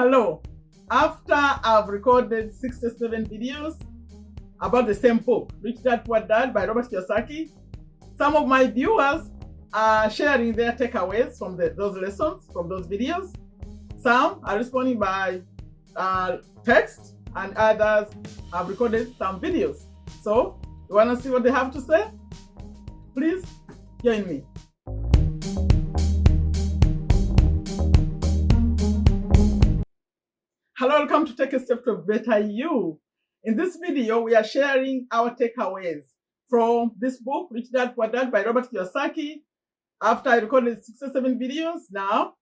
Hello. After I've recorded 67 videos about the same book, Rich Dad Poor Dad by Robert Kiyosaki, some of my viewers are sharing their takeaways from those lessons, from those videos. Some are responding by text, and others have recorded some videos. So, you want to see what they have to say? Please join me. Hello, welcome to Take a Step to Better You. In this video, we are sharing our takeaways from this book, Rich Dad Poor Dad by Robert Kiyosaki. After I recorded 67 videos, now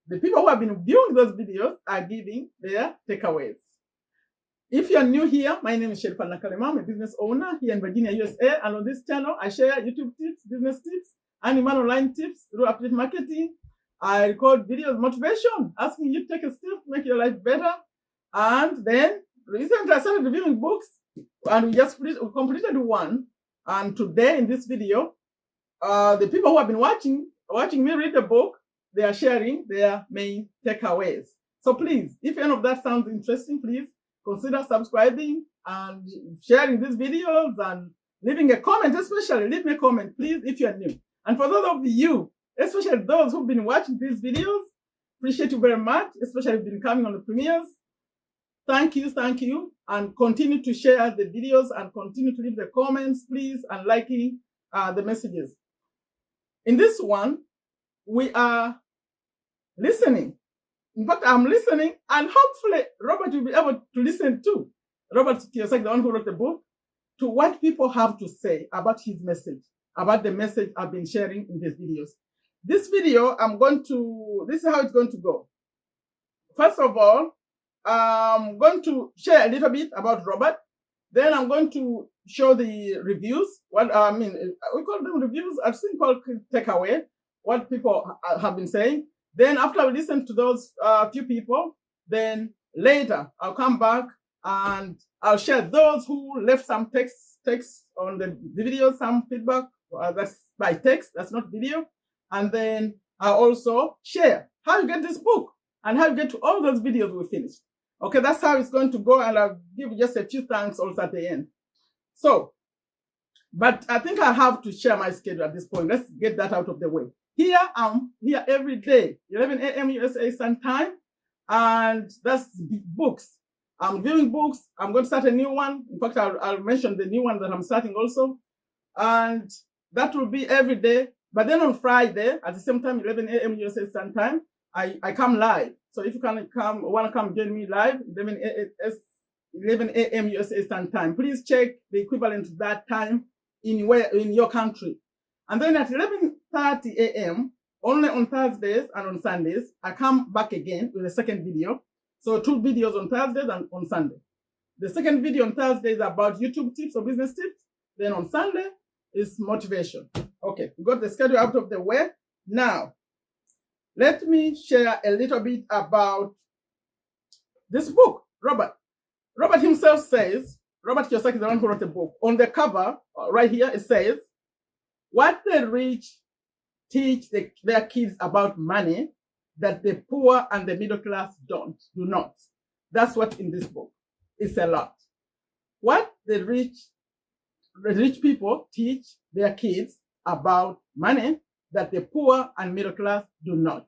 the people who have been viewing those videos are giving their takeaways. If you're new here, my name is Sherifa Nakalema. I'm a business owner here in Virginia, USA. And on this channel, I share YouTube tips, business tips, and human online tips through affiliate marketing. I record videos, motivation, asking you to take a step to make your life better. And then recently I started reviewing books, and we just completed one. And today in this video, the people who have been watching me read the book, they are sharing their main takeaways. So please, if any of that sounds interesting, please consider subscribing and sharing these videos and leaving a comment. Especially leave me a comment, please, if you're new. And for those of you, especially those who've been watching these videos, appreciate you very much, especially if you've been coming on the premieres. Thank you, and continue to share the videos and continue to leave the comments, please, and liking the messages. In this one, we are listening. In fact, I'm listening, and hopefully Robert will be able to listen too. Robert Kiyosaki, the one who wrote the book, to what people have to say about his message, about the message I've been sharing in these videos. This video, this is how it's going to go. First of all, I'm going to share a little bit about Robert. Then I'm going to show the reviews. We call them reviews. I've seen called takeaway, what people have been saying. Then after we listen to those few people, then later I'll come back and I'll share those who left some text on the video, some feedback. That's by text, that's not video. And then I'll also share how you get this book and how you get to all those videos we finished. Okay, that's how it's going to go, and I'll give just a few thanks also at the end. So, but I think I have to share my schedule at this point. Let's get that out of the way. Here, I'm here every day, 11 a.m. USA Eastern Time, and that's books. I'm viewing books. I'm going to start a new one. In fact, I'll mention the new one that I'm starting also. And that will be every day. But then on Friday, at the same time, 11 a.m. USA Eastern Time, I come live. So if you want to come join me live, 11 a.m. USA Eastern Time, please check the equivalent to that time in your country. And then at 11:30 a.m., only on Thursdays and on Sundays, I come back again with a second video. So 2 videos on Thursdays and on Sunday. The second video on Thursday is about YouTube tips or business tips. Then on Sunday is motivation. Okay, we got the schedule out of the way. Now, let me share a little bit about this book, Robert. Robert himself says, Robert Kiyosaki is the one who wrote the book. On the cover, right here, it says, what the rich teach their kids about money that the poor and the middle class do not. That's what in this book. It's a lot. What the rich people teach their kids about money that the poor and middle class do not.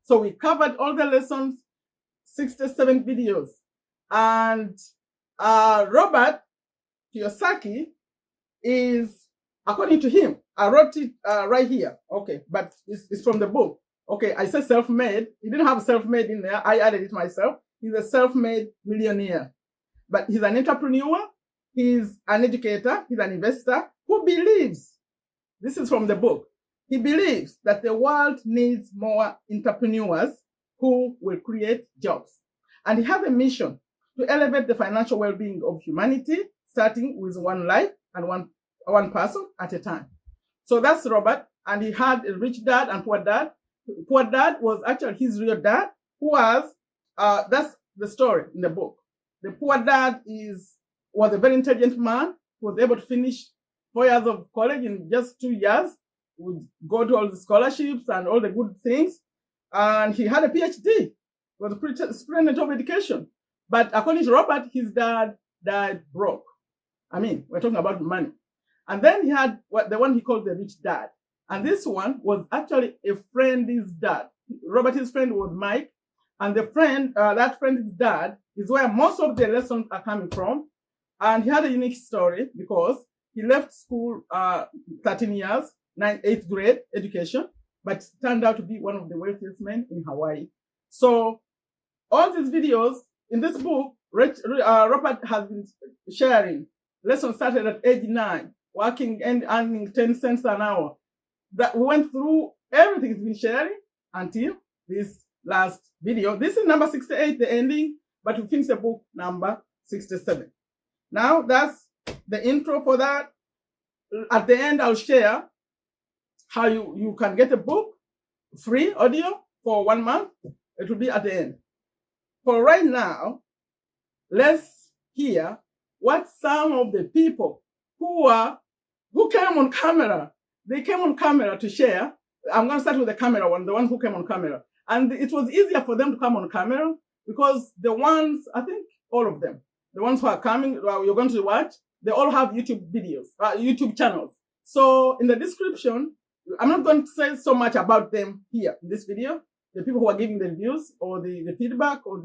So we covered all the lessons, 67 videos. And Robert Kiyosaki is, according to him, I wrote it right here. Okay, but it's from the book. Okay, I said self-made. He didn't have self-made in there. I added it myself. He's a self-made millionaire. But he's an entrepreneur. He's an educator. He's an investor who believes, this is from the book, he believes that the world needs more entrepreneurs who will create jobs. And he has a mission to elevate the financial well-being of humanity, starting with one life and one person at a time. So that's Robert. And he had a rich dad and poor dad. Poor dad was actually his real dad, who was, that's the story in the book. The poor dad was a very intelligent man who was able to finish 4 years of college in just 2 years. Would go to all the scholarships and all the good things. And he had a PhD. was a superintendent of education. But according to Robert, his dad died broke. I mean, we're talking about money. And then he had the one he called the rich dad. And this one was actually a friend's dad. Robert's friend was Mike. And the friend, that friend's dad is where most of the lessons are coming from. And he had a unique story because he left school 13 years, 8th grade education, but turned out to be one of the wealthiest men in Hawaii. So all these videos in this book, Robert has been sharing. Lesson started at age 9, working and earning 10 cents an hour. That we went through everything he's been sharing until this last video. This is number 68, the ending, but we finished the book number 67. Now that's the intro for that. At the end, I'll share how you can get a book, free audio for 1 month. It will be at the end. For right now, let's hear what some of the people who came on camera, they came on camera to share. I'm going to start with the camera one, the ones who came on camera. And it was easier for them to come on camera because the ones, I think all of them, the ones who are coming, you're going to watch, they all have YouTube videos, YouTube channels. So in the description, I'm not going to say so much about them here in this video. The people who are giving the reviews or the feedback or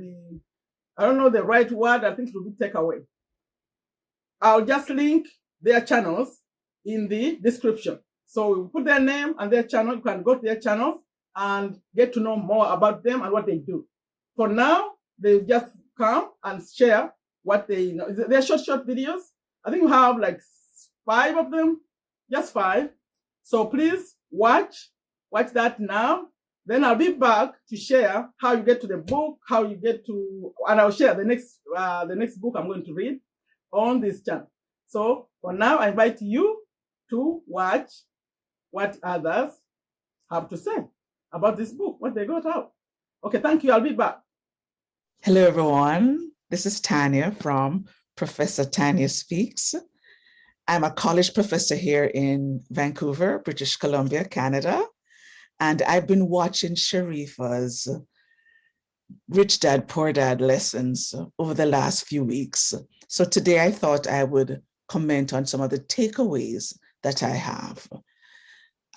I don't know the right word, I think it will be takeaway. I'll just link their channels in the description. So we put their name and their channel. You can go to their channels and get to know more about them and what they do. For now, they just come and share what they know. They're short videos. I think we have like 5 of them, just 5. So please watch that now. Then I'll be back to share how you get to the book, how you get to, and I'll share the next book I'm going to read on this channel. So for now, I invite you to watch what others have to say about this book, what they got out. Okay, thank you. I'll be back. Hello, everyone. This is Tanya from Professor Tanya Speaks. I'm a college professor here in Vancouver, British Columbia, Canada. And I've been watching Sherifa's Rich Dad, Poor Dad lessons over the last few weeks. So today I thought I would comment on some of the takeaways that I have.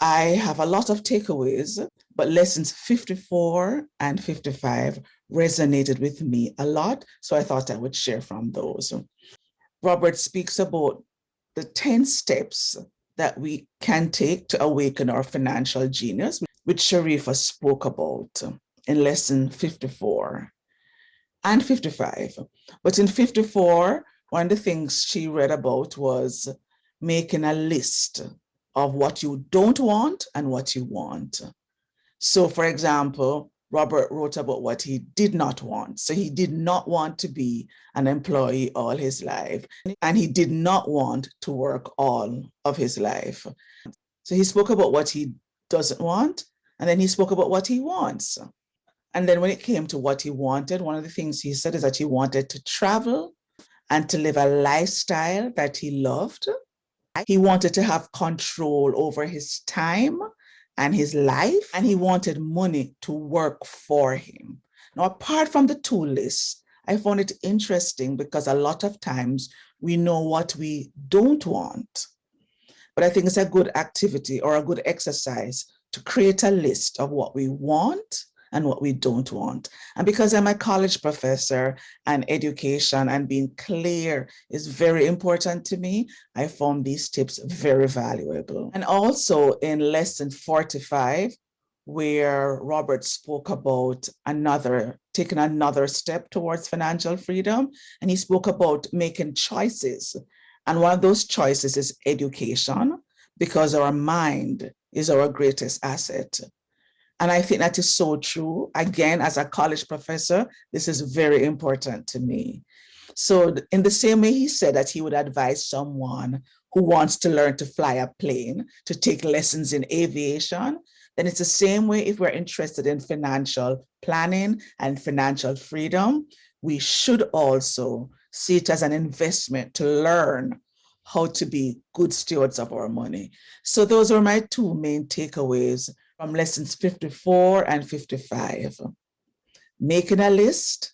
I have a lot of takeaways, but lessons 54 and 55 resonated with me a lot. So I thought I would share from those. Robert speaks about the 10 steps that we can take to awaken our financial genius, which Sherifa spoke about in lesson 54 and 55. But in 54, one of the things she read about was making a list of what you don't want and what you want. So for example, Robert wrote about what he did not want. So he did not want to be an employee all his life, and he did not want to work all of his life. So he spoke about what he doesn't want, and then he spoke about what he wants. And then when it came to what he wanted, one of the things he said is that he wanted to travel and to live a lifestyle that he loved. He wanted to have control over his time and his life, and he wanted money to work for him. Now, apart from the 2 lists, I found it interesting because a lot of times we know what we don't want. But I think it's a good activity or a good exercise to create a list of what we want and what we don't want. And because I'm a college professor and education and being clear is very important to me, I found these tips very valuable. And also in lesson 45, where Robert spoke about taking another step towards financial freedom, and he spoke about making choices. And one of those choices is education, because our mind is our greatest asset. And I think that is so true. Again, as a college professor, this is very important to me. So in the same way he said that he would advise someone who wants to learn to fly a plane to take lessons in aviation, then it's the same way if we're interested in financial planning and financial freedom, we should also see it as an investment to learn how to be good stewards of our money. So those are my 2 main takeaways from lessons 54 and 55. making a list,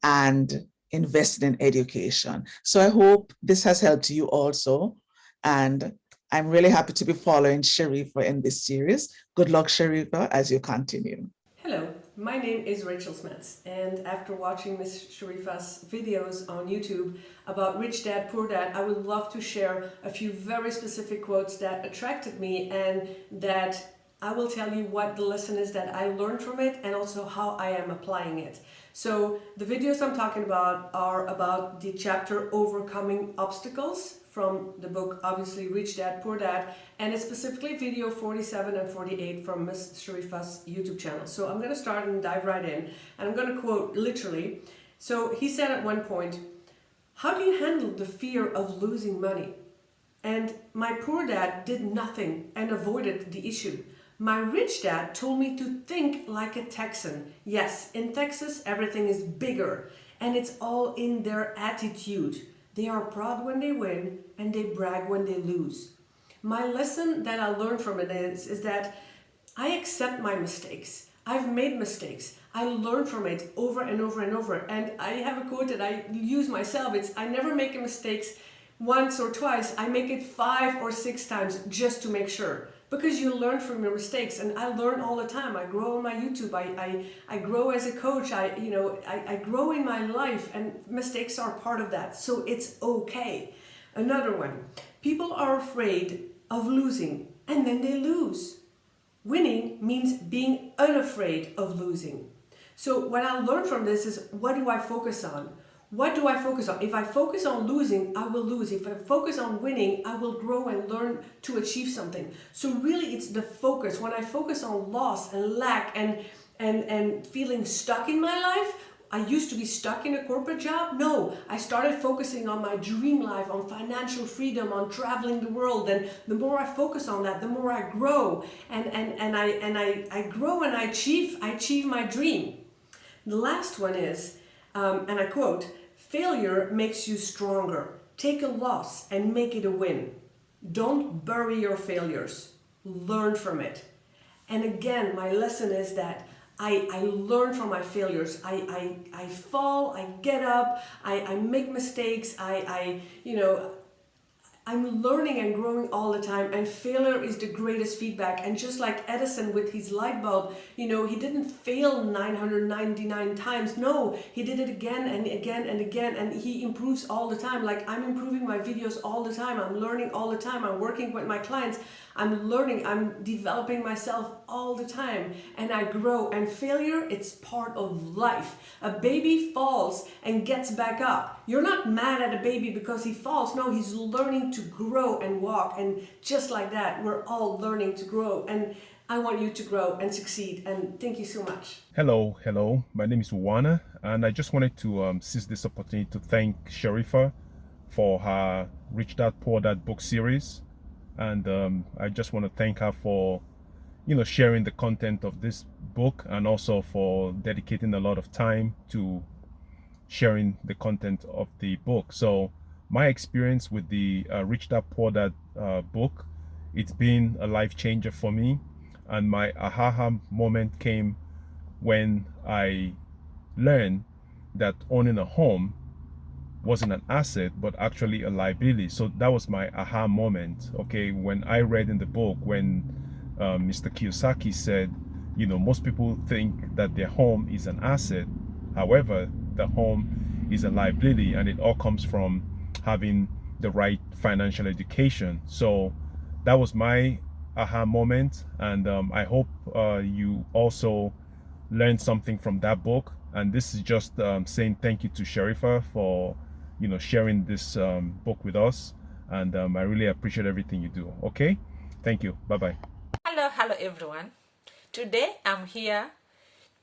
and investing in education. So I hope this has helped you also. And I'm really happy to be following Sherifa in this series. Good luck, Sherifa, as you continue. Hello, my name is Rachel Smets, and after watching Miss Sherifa's videos on YouTube about Rich Dad, Poor Dad, I would love to share a few very specific quotes that attracted me and that I will tell you what the lesson is that I learned from it and also how I am applying it. So the videos I'm talking about are about the chapter Overcoming Obstacles from the book, obviously, Rich Dad, Poor Dad, and it's specifically video 47 and 48 from Miss Sherifa's YouTube channel. So I'm going to start and dive right in, and I'm going to quote literally. So he said at one point, "How do you handle the fear of losing money?" And my poor dad did nothing and avoided the issue. My rich dad told me to think like a Texan. Yes, in Texas, everything is bigger, and it's all in their attitude. They are proud when they win, and they brag when they lose. My lesson that I learned from it is that I accept my mistakes. I've made mistakes. I learn from it over and over and over. And I have a quote that I use myself. It's, I never make a mistake once or twice. I make it 5 or 6 times just to make sure. Because you learn from your mistakes, and I learn all the time. I grow on my YouTube. I grow as a coach. I grow in my life, and mistakes are part of that. So it's okay. Another one. People are afraid of losing, and then they lose. Winning means being unafraid of losing. So what I learned from this is, what do I focus on? What do I focus on? If I focus on losing, I will lose. If I focus on winning, I will grow and learn to achieve something. So really it's the focus. When I focus on loss and lack and feeling stuck in my life, I used to be stuck in a corporate job. No, I started focusing on my dream life, on financial freedom, on traveling the world. And the more I focus on that, the more I grow. And I grow and I achieve my dream. The last one is, and I quote, "Failure makes you stronger. Take a loss and make it a win. Don't bury your failures. Learn from it." And again, my lesson is that I learn from my failures. I fall, I get up, I make mistakes, I'm learning and growing all the time, and failure is the greatest feedback. And just like Edison with his light bulb, he didn't fail 999 times. No, he did it again and again and again, and he improves all the time. Like, I'm improving my videos all the time. I'm learning all the time. I'm working with my clients. I'm learning, I'm developing myself all the time, and I grow. And failure, it's part of life. A baby falls and gets back up. You're not mad at a baby because he falls. No, he's learning to grow and walk. And just like that, we're all learning to grow. And I want you to grow and succeed. And thank you so much. Hello. My name is Unwana, and I just wanted to seize this opportunity to thank Sherifa for her Rich Dad Poor Dad book series. And I just want to thank her for sharing the content of this book, and also for dedicating a lot of time to sharing the content of the book. So my experience with the Rich Dad Poor Dad book, it's been a life changer for me. And my aha moment came when I learned that owning a home wasn't an asset but actually a liability. So that was my aha moment. Okay, when I read in the book, when Mr. Kiyosaki said, most people think that their home is an asset. However, the home is a liability, and it all comes from having the right financial education. So that was my aha moment, and I hope you also learned something from that book. And this is just saying thank you to Sherifa for sharing this book with us, and I really appreciate everything you do. Okay, thank you. Bye-bye. Hello everyone. Today I'm here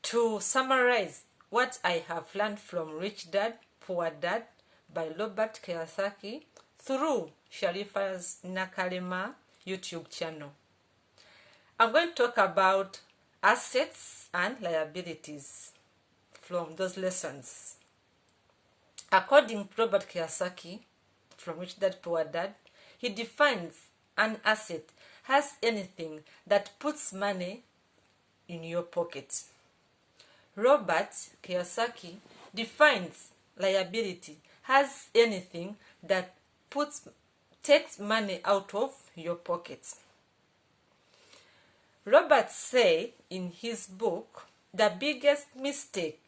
to summarize what I have learned from Rich Dad, Poor Dad by Robert Kiyosaki through Sherifa's Nakalema YouTube channel. I'm going to talk about assets and liabilities from those lessons. According to Robert Kiyosaki from Rich Dad, Poor Dad, he defines an asset as anything that puts money in your pocket. Robert Kiyosaki defines liability as anything that takes money out of your pocket. Robert said in his book, the biggest mistake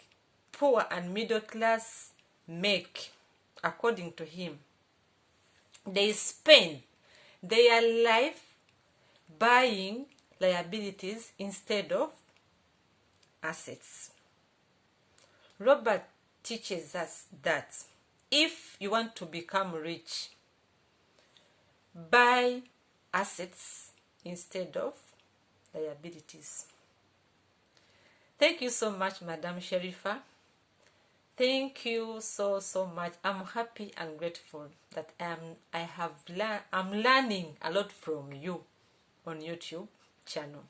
poor and middle class make, according to him, they spend their life buying liabilities instead of assets. Robert teaches us that if you want to become rich, buy assets instead of liabilities. Thank you so much, Madam Sherifa. Thank you so much. I'm happy and grateful that I'm learning a lot from you on YouTube channel.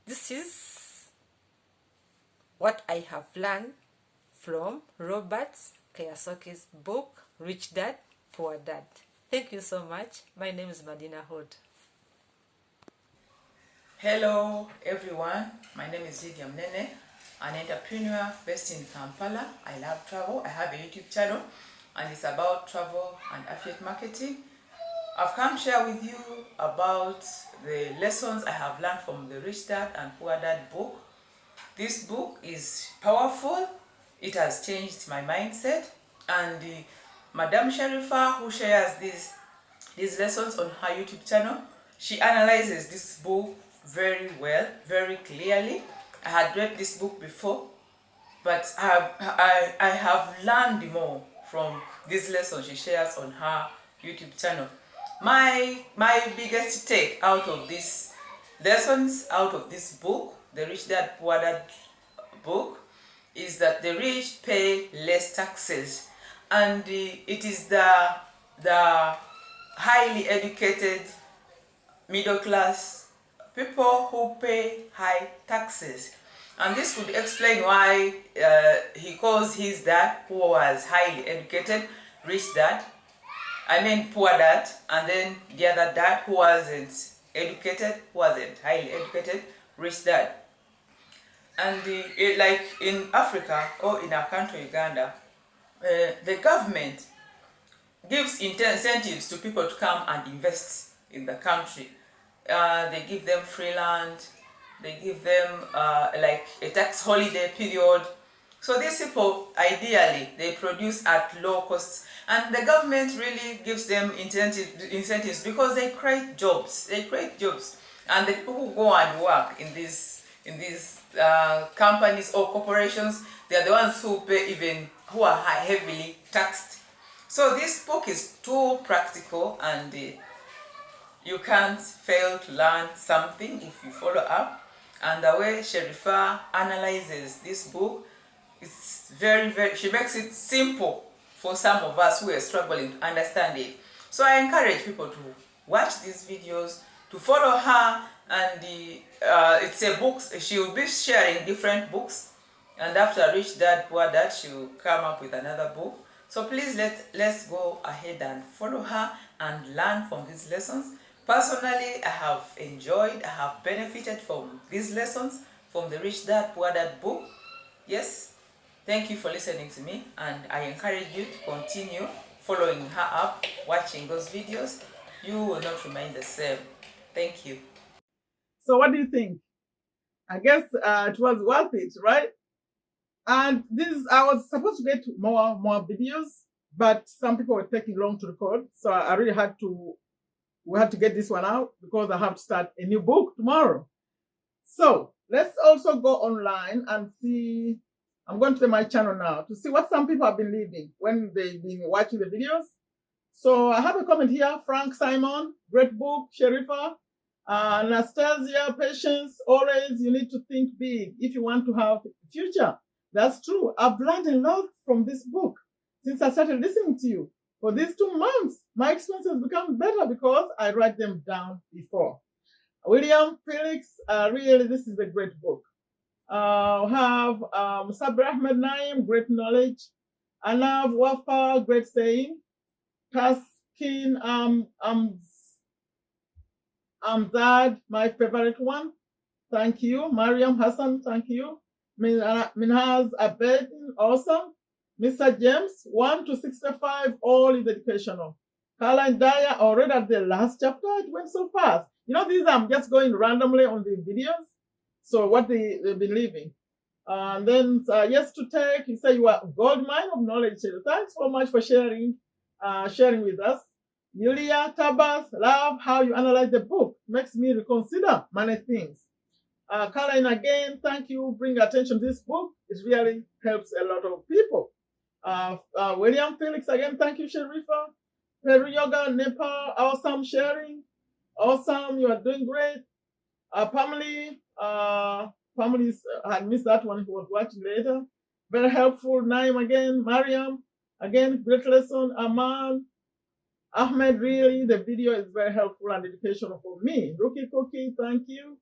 This is what I have learned from Robert Kiyosaki's book, Rich Dad, Poor Dad. Thank you so much. My name is Madinah Hood. Hello everyone, my name is Lydia Munene, an entrepreneur based in Kampala. I love travel. I have a YouTube channel and it's about travel and affiliate marketing. I've come share with you about the lessons I have learned from the Rich Dad and Poor Dad book. This book is powerful. It has changed my mindset, and Madam Sherifa, who shares these lessons on her YouTube channel, she analyzes this book very well, very clearly. I had read this book before, but I have learned more from these lessons she shares on her YouTube channel. My biggest take out of these lessons, out of this book, the Rich Dad Poor Dad book, is that the rich pay less taxes, and it is the highly educated middle class people who pay high taxes. And this would explain why he calls his dad, who was highly educated, rich dad. I mean poor dad, and then the other dad who wasn't educated, wasn't highly educated, rich dad. And like in Africa or in our country, Uganda, the government gives incentives to people to come and invest in the country. They give them free land, they give them like a tax holiday period. So these people, ideally, they produce at low costs, and the government really gives them incentives because they create jobs. They create jobs, and the people who go and work in these companies or corporations, they are the ones who pay, even who are heavily taxed. So this book is too practical, and you can't fail to learn something if you follow up. And the way Sherifa analyzes this book, it's very, she makes it simple for some of us who are struggling to understand it. So I encourage people to watch these videos, to follow her, and it's a book. She will be sharing different books, and after Rich Dad Poor Dad, she will come up with another book. So please let's go ahead and follow her and learn from these lessons. Personally, I have enjoyed, I have benefited from these lessons from the Rich Dad Poor Dad book. Yes, thank you for listening to me, and I encourage you to continue following her up, watching those videos. You will not remain the same. Thank you. So what do you think? I guess it was worth it, right? And I was supposed to get more videos, but some people were taking long to record. So I really we had to get this one out because I have to start a new book tomorrow. So let's also go online and see. I'm going to my channel now to see what some people have been leaving when they've been watching the videos. So I have a comment here. Frank Simon, great book. Sherifa, Anastasia, patience. Always, you need to think big if you want to have a future. That's true. I've learned a lot from this book since I started listening to you. For these 2 months, my experience has become better because I write them down before. William Felix, really, this is a great book. We have Sabra Ahmed Naim, great knowledge. Anav Wafa, great saying. Taskin Amzad, my favorite one. thank you. Mariam Hassan, thank you. Minhaz Abed, awesome. Mr. James, 1 to 65, all is educational. Caroline Dyer, already at the last chapter, it went so fast. You know, these I'm just going randomly on the videos. So what they've been leaving. And then yes to take, you say you are gold mine of knowledge. Thanks so much for sharing with us. Yulia Tabas, love how you analyze the book. Makes me reconsider many things. Caroline, again, thank you. Bring attention to this book. It really helps a lot of people. William Felix, again, thank you, Sherifa. Peru Yoga, Nepal, awesome sharing. Awesome, you are doing great. Pamela had missed that one, who was watching later. Very helpful. Naim again. Mariam, again, great lesson. Aman, Ahmed, really, the video is very helpful and educational for me. Rookie Cookie, thank you.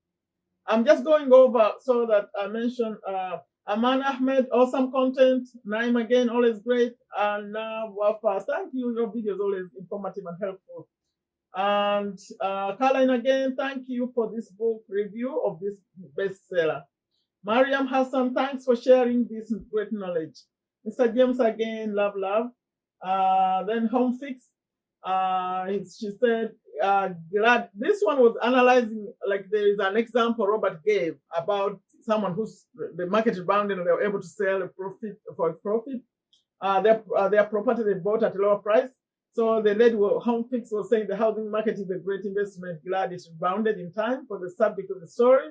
I'm just going over so that I mentioned Aman Ahmed, awesome content. Naim again, always great. And Wafa, thank you. Your video is always informative and helpful. And Caroline again, thank you for this book review of this bestseller. Mariam Hassan, thanks for sharing this great knowledge. Mr. James again, love. Then Home Fix, she said, glad this one was analyzing, like there is an example Robert gave about someone who's the market rebounded and they were able to sell a profit for a profit. Their property they bought at a lower price. So the lady Home Fix was saying the housing market is a great investment. Glad it rebounded in time for the subject of the story.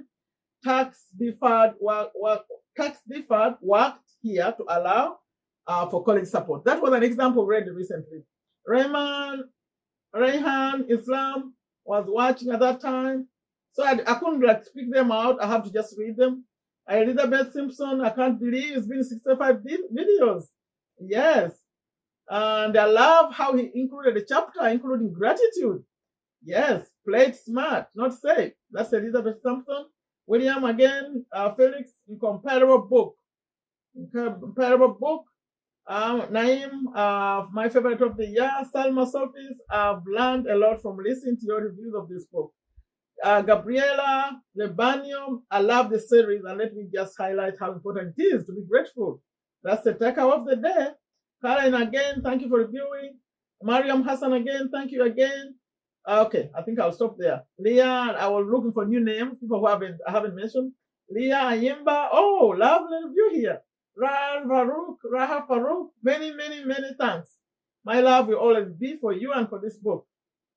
Tax deferred worked here to allow for college support. That was an example read recently. Rayhan Islam was watching at that time. So I couldn't like speak them out. I have to just read them. Elizabeth Simpson, I can't believe it's been 65 videos. Yes. And I love how he included a chapter including gratitude. Yes, play it smart, not safe. That's Elizabeth Simpson. William again, Felix, incomparable book. Naim, my favorite of the year. Salma Sofis, I've learned a lot from listening to your reviews of this book. Gabriela Lebanio, I love the series, and let me just highlight how important it is to be grateful. That's the takeaway of the day. Karen again, thank you for reviewing. Mariam Hassan again, thank you again. Okay, I think I'll stop there. Leah, I was looking for new names, people who I haven't mentioned. Leah Ayimba, oh, lovely review here. Raha Farouk, many thanks. My love will always be for you and for this book.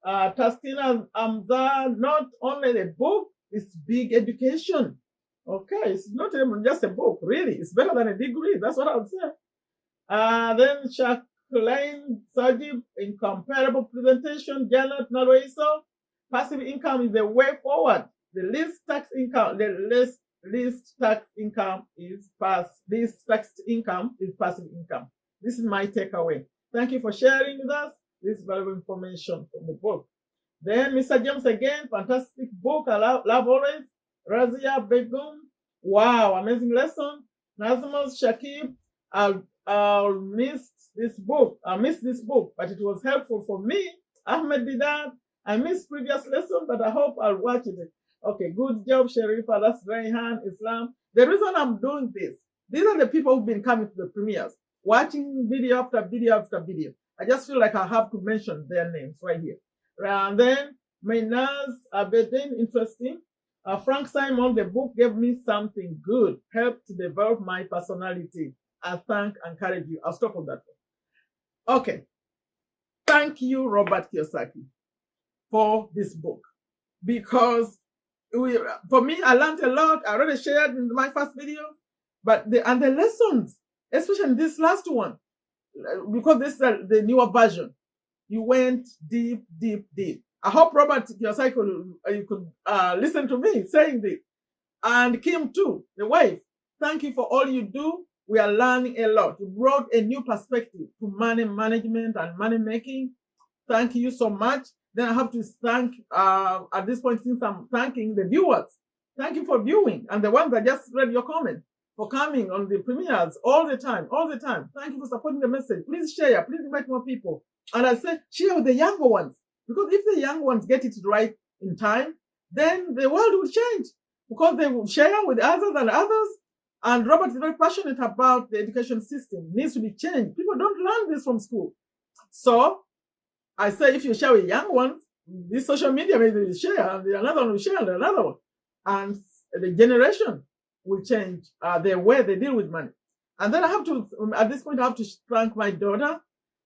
Tastina Amza, not only a book, it's big education. Okay, it's not even just a book, really. It's better than a degree, that's what I would say. Then Jacqueline Sajib, incomparable presentation. Janet Naloiso, passive income is the way forward. The least taxed income is passive income. This is my takeaway. Thank you for sharing with us this valuable information from the book. Then Mr. James again, fantastic book. I love always. Razia Begum, wow, amazing lesson. Nazmos Shakib, I'll miss this book, but it was helpful for me. Ahmed Didat, I missed previous lesson, but I hope I'll watch it. Okay, good job, Sherifa. That's Rayhan Islam. The reason I'm doing this, these are the people who've been coming to the premieres, watching video after video after video. I just feel like I have to mention their names right here. And then Maynaz Abedin, interesting. Frank Simon, the book gave me something good, helped to develop my personality. I thank and encourage you. I'll stop on that one. Okay. Thank you, Robert Kiyosaki, for this book. Because for me, I learned a lot. I already shared in my first video. But the lessons, especially in this last one, because this is the newer version, you went deep. I hope Robert Kiyosaki, you could listen to me saying this. And Kim too, the wife. Thank you for all you do. We are learning a lot. You brought a new perspective to money management and money making. Thank you so much. Then I have to thank, at this point, since I'm thanking the viewers, thank you for viewing. And the ones that just read your comment, for coming on the premieres all the time. Thank you for supporting the message. Please share, please invite more people. And I say, share with the younger ones. Because if the young ones get it right in time, then the world will change. because they will share with others and others. And Robert is very passionate about the education system. It needs to be changed. People don't learn this from school. So I say, if you share with young ones, this social media maybe will share, and another one will share, and another one. And the generation will change the way they deal with money. And then I have to, at this point, I have to thank my daughter.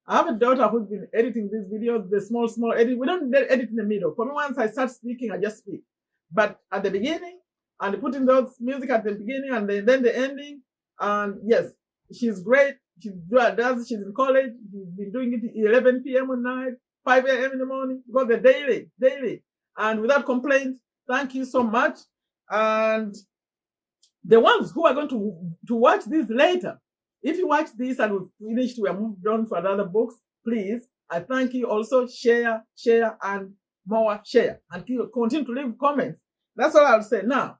I have a daughter who's been editing these videos, the small edit. We don't edit in the middle. For me, once I start speaking, I just speak. But at the beginning, and putting those music at the beginning and then the ending, and yes, she's great. She's in college. She's been doing it 11 p.m. at night, 5 a.m. in the morning, because they're daily. And without complaint, thank you so much. And the ones who are going to watch this later, if you watch this and we've finished, we are moved on for other books, please, I thank you also. Share, and more share. And continue to leave comments. That's all I'll say. Now,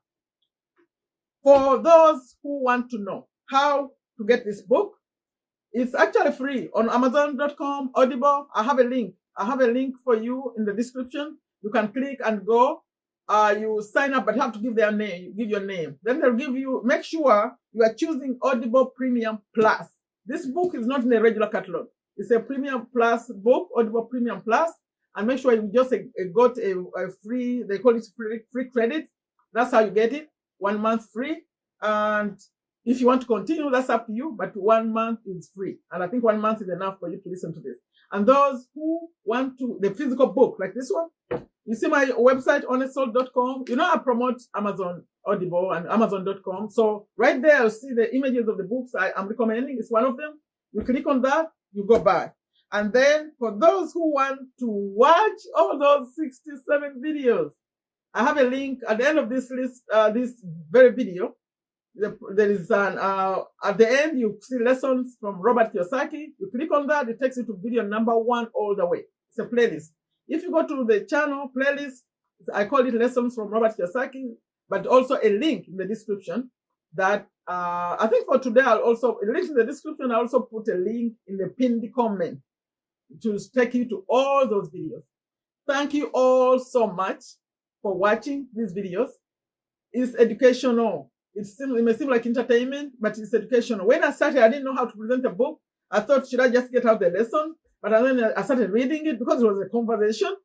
for those who want to know how to get this book, it's actually free on Amazon.com, Audible. I have a link for you in the description. You can click and go. You sign up, but you have to give their name. You give your name. Then they'll give you, make sure you are choosing Audible Premium Plus. This book is not in a regular catalog. It's a Premium Plus book, Audible Premium Plus. And make sure you just got a free, they call it free credit. That's how you get it. 1 month free. And if you want to continue, that's up to you. But 1 month is free. And I think 1 month is enough for you to listen to this. And those who want the physical book, like this one, you see my website, honestsoul.com. You know, I promote Amazon Audible and Amazon.com. So right there, you'll see the images of the books I'm recommending. It's one of them. You click on that, you go back. And then for those who want to watch all those 67 videos, I have a link at the end of this list, this very video. There is an, at the end, you see lessons from Robert Kiyosaki. You click on that, it takes you to video number 1 all the way. It's a playlist. If you go to the channel playlist, I call it Lessons from Robert Kiyosaki, but also a link in the description that I think for today, I'll also, a link in the description, I'll also put a link in the pinned comment to take you to all those videos. Thank you all so much for watching these videos. It's educational. It may seem like entertainment, but it's educational. When I started, I didn't know how to present a book. I thought, should I just get out the lesson? But then I started reading it because it was a conversation.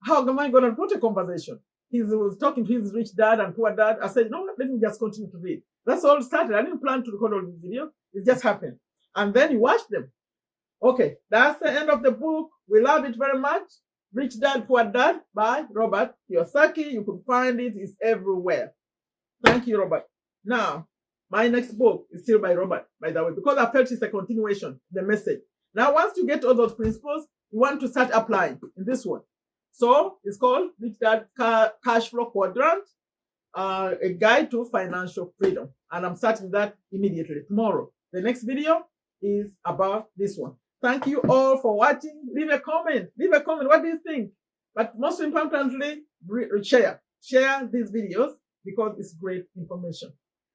How am I going to put a conversation? He was talking to his rich dad and poor dad. I said, no, let me just continue to read. That's all started. I didn't plan to record all these videos. It just happened. And then you watch them. Okay, that's the end of the book. We love it very much. Rich Dad, Poor Dad by Robert Kiyosaki. You can find it. It's everywhere. Thank you, Robert. Now, my next book is still by Robert, by the way, because I felt it's a continuation, the message. Now, once you get all those principles, you want to start applying in this one. So it's called Rich Dad Cash Flow Quadrant, a guide to financial freedom. And I'm starting that immediately tomorrow. The next video is about this one. Thank you all for watching. Leave a comment. What do you think? But most importantly, share these videos because it's great information.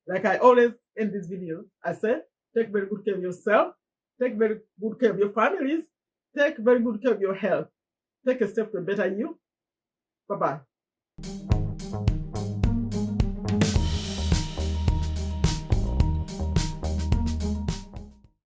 Like I always end these videos, I say, take very good care of yourself. Take very good care of your families. Take very good care of your health. Take a step to better you. Bye-bye.